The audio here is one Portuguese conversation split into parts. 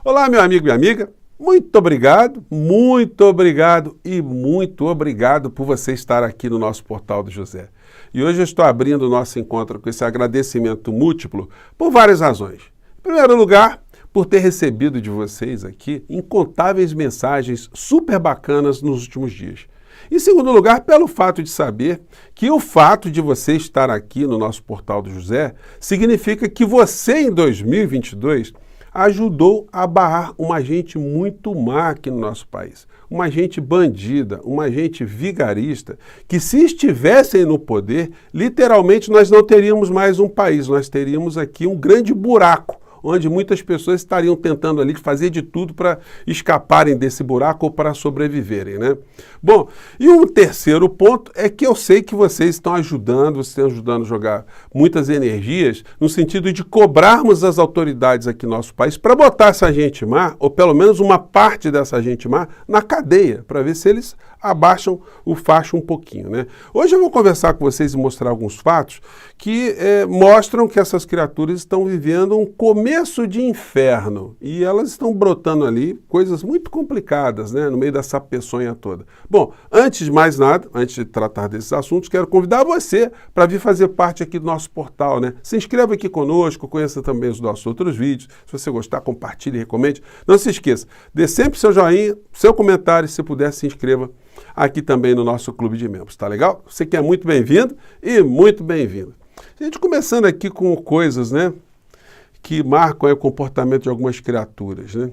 Olá, meu amigo e minha amiga, muito obrigado e muito obrigado por você estar aqui no nosso Portal do José. E hoje eu estou abrindo o nosso encontro com esse agradecimento múltiplo por várias razões. Em primeiro lugar, por ter recebido de vocês aqui incontáveis mensagens super bacanas nos últimos dias. Em segundo lugar, pelo fato de saber que o fato de você estar aqui no nosso Portal do José significa que você, em 2022, ajudou a barrar uma gente muito má aqui no nosso país. Uma gente bandida, uma gente vigarista, que se estivessem no poder, literalmente nós não teríamos mais um país, nós teríamos aqui um grande buraco, onde muitas pessoas estariam tentando ali fazer de tudo para escaparem desse buraco ou para sobreviverem, né? Bom, e um terceiro ponto é que eu sei que vocês estão ajudando a jogar muitas energias no sentido de cobrarmos as autoridades aqui no nosso país para botar essa gente má, ou pelo menos uma parte dessa gente má, na cadeia, para ver se eles abaixam o facho um pouquinho, né? Hoje eu vou conversar com vocês e mostrar alguns fatos que mostram que essas criaturas estão vivendo um começo de inferno e elas estão brotando ali coisas muito complicadas, né, no meio dessa peçonha toda. Bom, antes de mais nada, antes de tratar desses assuntos, quero convidar você para vir fazer parte aqui do nosso portal, né? Se inscreva aqui conosco, conheça também os nossos outros vídeos. Se você gostar, compartilhe e recomende. Não se esqueça, dê sempre seu joinha, seu comentário, se puder, se inscreva aqui também no nosso clube de membros, tá legal? Você que é muito bem-vindo e muito bem-vindo. Gente, começando aqui com coisas, né, que marcam o comportamento de algumas criaturas, né?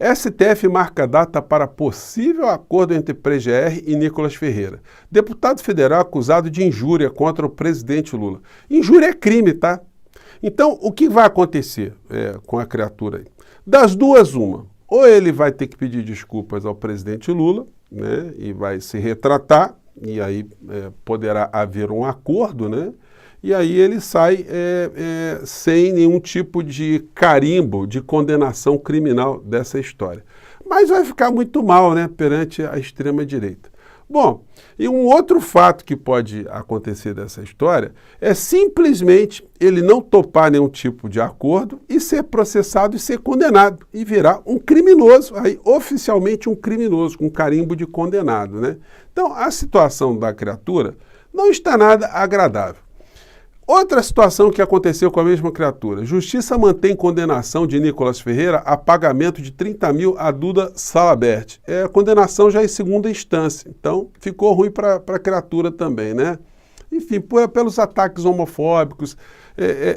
STF marca data para possível acordo entre PGR e Nicolas Ferreira. Deputado federal acusado de injúria contra o presidente Lula. Injúria é crime, tá? Então, o que vai acontecer com a criatura aí? Das duas, uma. Ou ele vai ter que pedir desculpas ao presidente Lula, né, e vai se retratar, e aí poderá haver um acordo, né? E aí ele sai sem nenhum tipo de carimbo de condenação criminal dessa história. Mas vai ficar muito mal, né, perante a extrema-direita. Bom, e um outro fato que pode acontecer dessa história é simplesmente ele não topar nenhum tipo de acordo e ser processado e ser condenado e virar um criminoso, aí oficialmente um criminoso, com carimbo de condenado, né? Então a situação da criatura não está nada agradável. Outra situação que aconteceu com a mesma criatura. Justiça mantém condenação de Nicolas Ferreira a pagamento de 30 mil a Duda Salabert. A condenação já em segunda instância, então ficou ruim para a criatura também, né? Enfim, pelos ataques homofóbicos,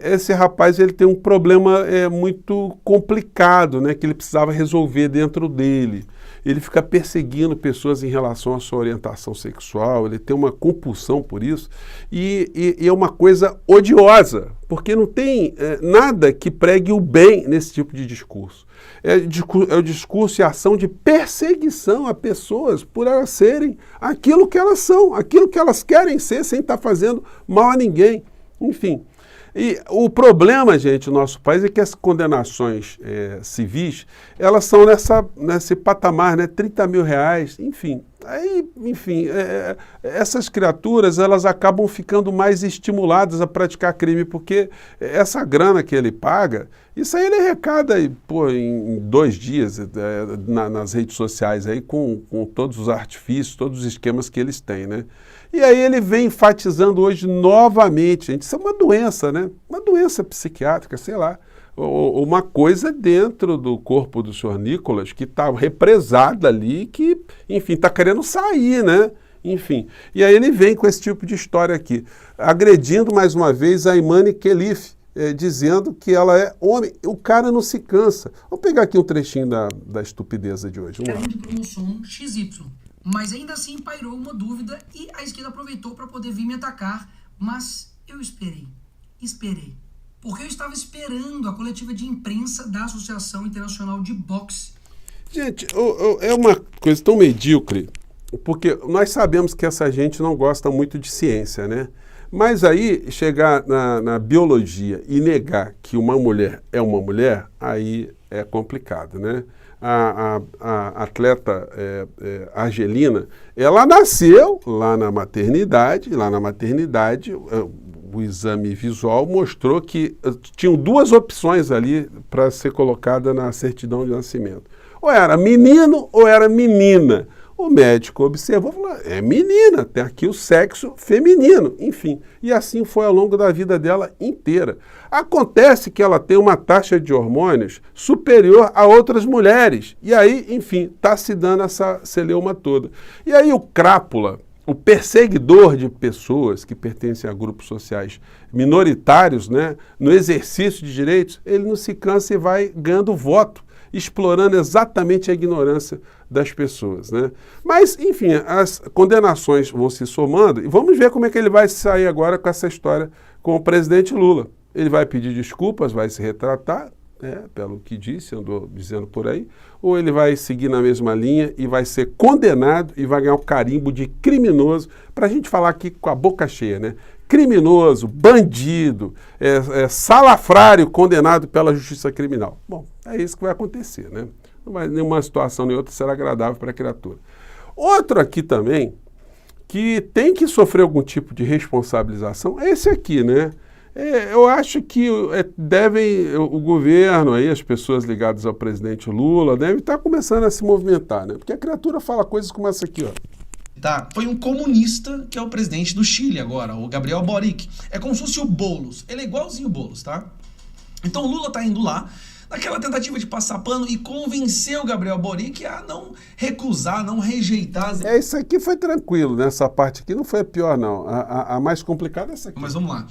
esse rapaz ele tem um problema muito complicado, né, que ele precisava resolver dentro dele. Ele fica perseguindo pessoas em relação à sua orientação sexual, ele tem uma compulsão por isso, e é uma coisa odiosa, porque não tem nada que pregue o bem nesse tipo de discurso. É o discurso e a ação de perseguição a pessoas por elas serem aquilo que elas são, aquilo que elas querem ser, sem estar fazendo mal a ninguém. Enfim. E o problema, gente, no nosso país é que as condenações civis, elas são nesse patamar, né, 30 mil reais, enfim. Aí, enfim, essas criaturas, elas acabam ficando mais estimuladas a praticar crime, porque essa grana que ele paga, isso aí ele arrecada em 2 dias nas redes sociais, aí, com todos os artifícios, todos os esquemas que eles têm, né? E aí ele vem enfatizando hoje novamente, gente, isso é uma doença, né? Uma doença psiquiátrica, sei lá, uma coisa dentro do corpo do senhor Nicolas que está represada ali, que, enfim, está querendo sair, né? Enfim, e aí ele vem com esse tipo de história aqui, agredindo mais uma vez a Imani Khelif, dizendo que ela é homem. O cara não se cansa. Vamos pegar aqui um trechinho da estupideza de hoje. Vamos lá. De cromossomo XY. Mas ainda assim pairou uma dúvida e a esquerda aproveitou para poder vir me atacar. Mas eu esperei. Porque eu estava esperando a coletiva de imprensa da Associação Internacional de Boxe. Gente, é uma coisa tão medíocre, porque nós sabemos que essa gente não gosta muito de ciência, né? Mas aí chegar na biologia e negar que uma mulher é uma mulher, aí é complicado, né? A atleta Argelina, ela nasceu lá na maternidade, o exame visual mostrou que tinham duas opções ali para ser colocada na certidão de nascimento. Ou era menino ou era menina. O médico observou e falou, é menina, tem aqui o sexo feminino, enfim. E assim foi ao longo da vida dela inteira. Acontece que ela tem uma taxa de hormônios superior a outras mulheres. E aí, enfim, está se dando essa celeuma toda. E aí o crápula, o perseguidor de pessoas que pertencem a grupos sociais minoritários, né, no exercício de direitos, ele não se cansa e vai ganhando voto, explorando exatamente a ignorância das pessoas, né? Mas, enfim, as condenações vão se somando e vamos ver como é que ele vai sair agora com essa história com o presidente Lula. Ele vai pedir desculpas, vai se retratar, pelo que disse, andou dizendo por aí, ou ele vai seguir na mesma linha e vai ser condenado e vai ganhar o carimbo de criminoso, para a gente falar aqui com a boca cheia, né? Criminoso, bandido, salafrário condenado pela justiça criminal. Bom, é isso que vai acontecer, né? Não vai, nenhuma situação nem outra será agradável para a criatura. Outro aqui também, que tem que sofrer algum tipo de responsabilização, é esse aqui, né? Eu acho que devem, o governo, aí, as pessoas ligadas ao presidente Lula, devem estar começando a se movimentar, né? Porque a criatura fala coisas como essa aqui, ó. Tá, foi um comunista que é o presidente do Chile agora, o Gabriel Boric. É como se fosse o Boulos, ele é igualzinho o Boulos, tá? Então o Lula tá indo lá, naquela tentativa de passar pano e convencer o Gabriel Boric a não recusar, não rejeitar. Isso aqui foi tranquilo, né? Essa parte aqui não foi a pior, não. A mais complicada é essa aqui. Mas vamos lá.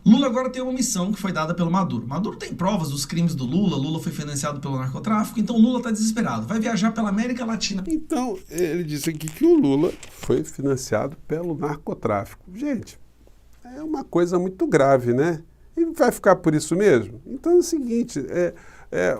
Lula agora tem uma missão que foi dada pelo Maduro. Maduro tem provas dos crimes do Lula, Lula foi financiado pelo narcotráfico, então Lula está desesperado, vai viajar pela América Latina. Então, ele disse aqui que o Lula foi financiado pelo narcotráfico. Gente, é uma coisa muito grave, né? E vai ficar por isso mesmo? Então é o seguinte,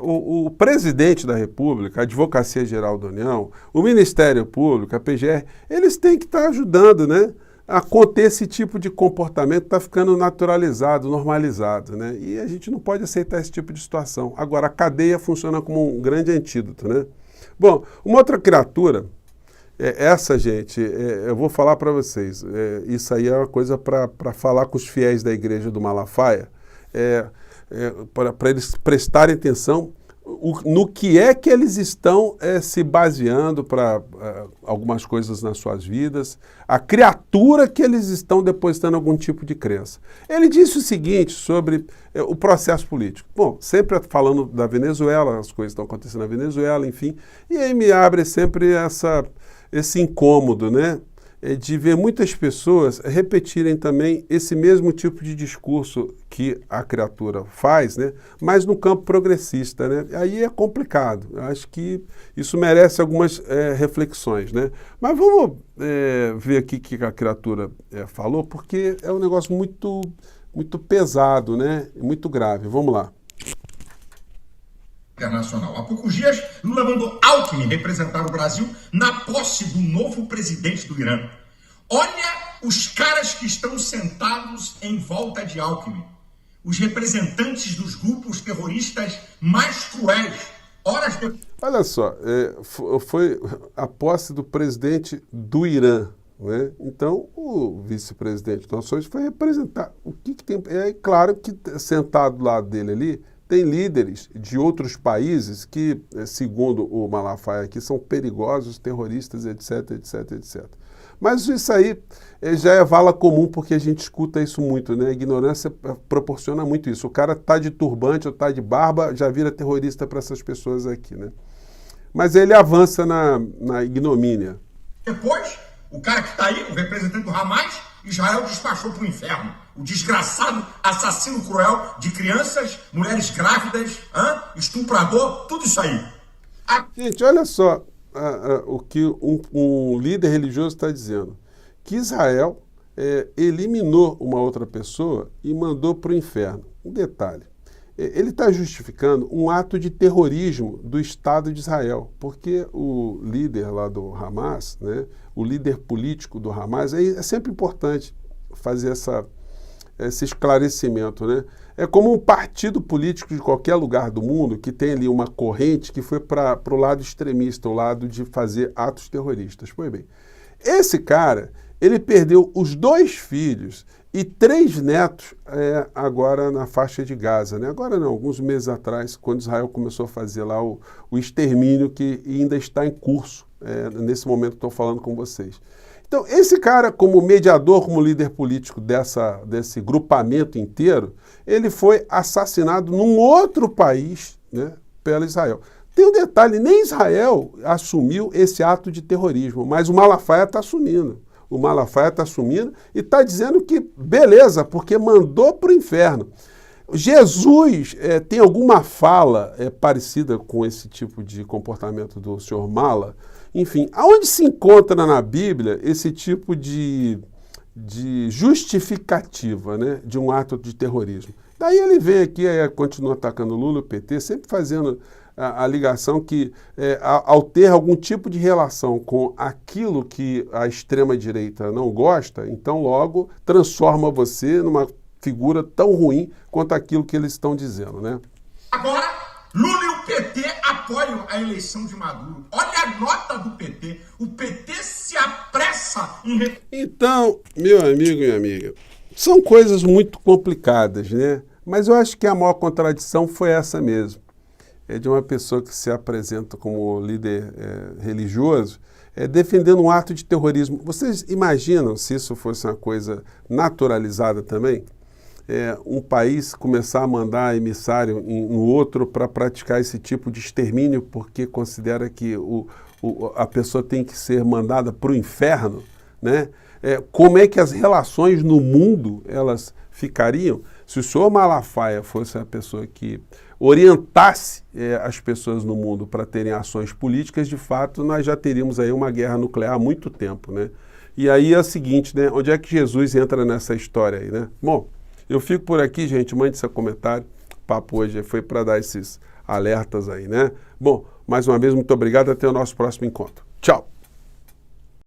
o presidente da República, a Advocacia Geral da União, o Ministério Público, a PGR, eles têm que estar ajudando, né? A conter esse tipo de comportamento está ficando naturalizado, normalizado, né? E a gente não pode aceitar esse tipo de situação. Agora, a cadeia funciona como um grande antídoto, né? Bom, uma outra criatura, essa, gente, eu vou falar para vocês, isso aí é uma coisa para falar com os fiéis da igreja do Malafaia, para eles prestarem atenção no que é que eles estão se baseando para algumas coisas nas suas vidas, a criatura que eles estão depositando algum tipo de crença. Ele disse o seguinte sobre o processo político. Bom, sempre falando da Venezuela, as coisas estão acontecendo na Venezuela, enfim, e aí me abre sempre esse incômodo, né? De ver muitas pessoas repetirem também esse mesmo tipo de discurso que a criatura faz, né? Mas no campo progressista, né? Aí é complicado. Eu acho que isso merece algumas reflexões, né? Mas vamos ver aqui o que a criatura falou, porque é um negócio muito, muito pesado, né? Muito grave. Vamos lá. Internacional. Há poucos dias, Lula mandou Alckmin representar o Brasil na posse do novo presidente do Irã. Olha os caras que estão sentados em volta de Alckmin. Os representantes dos grupos terroristas mais cruéis. Horas depois... Olha só, foi a posse do presidente do Irã, né? Então, o vice-presidente das Nações foi representar. O que tem... É claro que sentado do lado dele ali, tem líderes de outros países que, segundo o Malafaia aqui, são perigosos, terroristas, etc, etc, etc. Mas isso aí já é vala comum, porque a gente escuta isso muito, né? A ignorância proporciona muito isso. O cara tá de turbante ou tá de barba, já vira terrorista para essas pessoas aqui, né? Mas ele avança na ignomínia. Depois, o cara que está aí, o representante do Hamas, Israel despachou para o inferno. O desgraçado assassino cruel de crianças, mulheres grávidas, estuprador, tudo isso aí. Gente, olha só o que um líder religioso está dizendo. Que Israel eliminou uma outra pessoa e mandou para o inferno. Um detalhe. Ele está justificando um ato de terrorismo do Estado de Israel, porque o líder lá do Hamas, né, o líder político do Hamas, é sempre importante fazer esse esclarecimento, né? É como um partido político de qualquer lugar do mundo que tem ali uma corrente que foi para o lado extremista, o lado de fazer atos terroristas. Pois bem, esse cara, ele perdeu os 2 filhos e 3 netos agora na faixa de Gaza, né? Agora não, alguns meses atrás, quando Israel começou a fazer lá o extermínio que ainda está em curso, nesse momento que estou falando com vocês. Então, esse cara, como mediador, como líder político desse grupamento inteiro, ele foi assassinado num outro país, né, pela Israel. Tem um detalhe, nem Israel assumiu esse ato de terrorismo, mas o Malafaia está assumindo. O Malafaia está assumindo e está dizendo que beleza, porque mandou para o inferno. Jesus tem alguma fala parecida com esse tipo de comportamento do senhor Mala? Enfim, aonde se encontra na Bíblia esse tipo de justificativa, né, de um ato de terrorismo? Daí ele vem aqui e continua atacando Lula, o PT, sempre fazendo a ligação que, ao ter algum tipo de relação com aquilo que a extrema-direita não gosta, então logo transforma você numa figura tão ruim quanto aquilo que eles estão dizendo, né? Agora, Lula e o PT apoiam a eleição de Maduro. Olha a nota do PT. O PT se apressa em... Então, meu amigo e minha amiga, são coisas muito complicadas, né? Mas eu acho que a maior contradição foi essa mesmo. É de uma pessoa que se apresenta como líder religioso, defendendo um ato de terrorismo. Vocês imaginam se isso fosse uma coisa naturalizada também? Um país começar a mandar emissário no outro para praticar esse tipo de extermínio porque considera que a pessoa tem que ser mandada para o inferno, né? Como é que as relações no mundo elas ficariam se o senhor Malafaia fosse a pessoa que orientasse as pessoas no mundo para terem ações políticas? De fato, nós já teríamos aí uma guerra nuclear há muito tempo, né? E aí é o seguinte, né? Onde é que Jesus entra nessa história aí, né? Bom, eu fico por aqui, gente. Mande seu comentário. O papo hoje foi para dar esses alertas aí, né? Bom, mais uma vez, muito obrigado. Até o nosso próximo encontro. Tchau!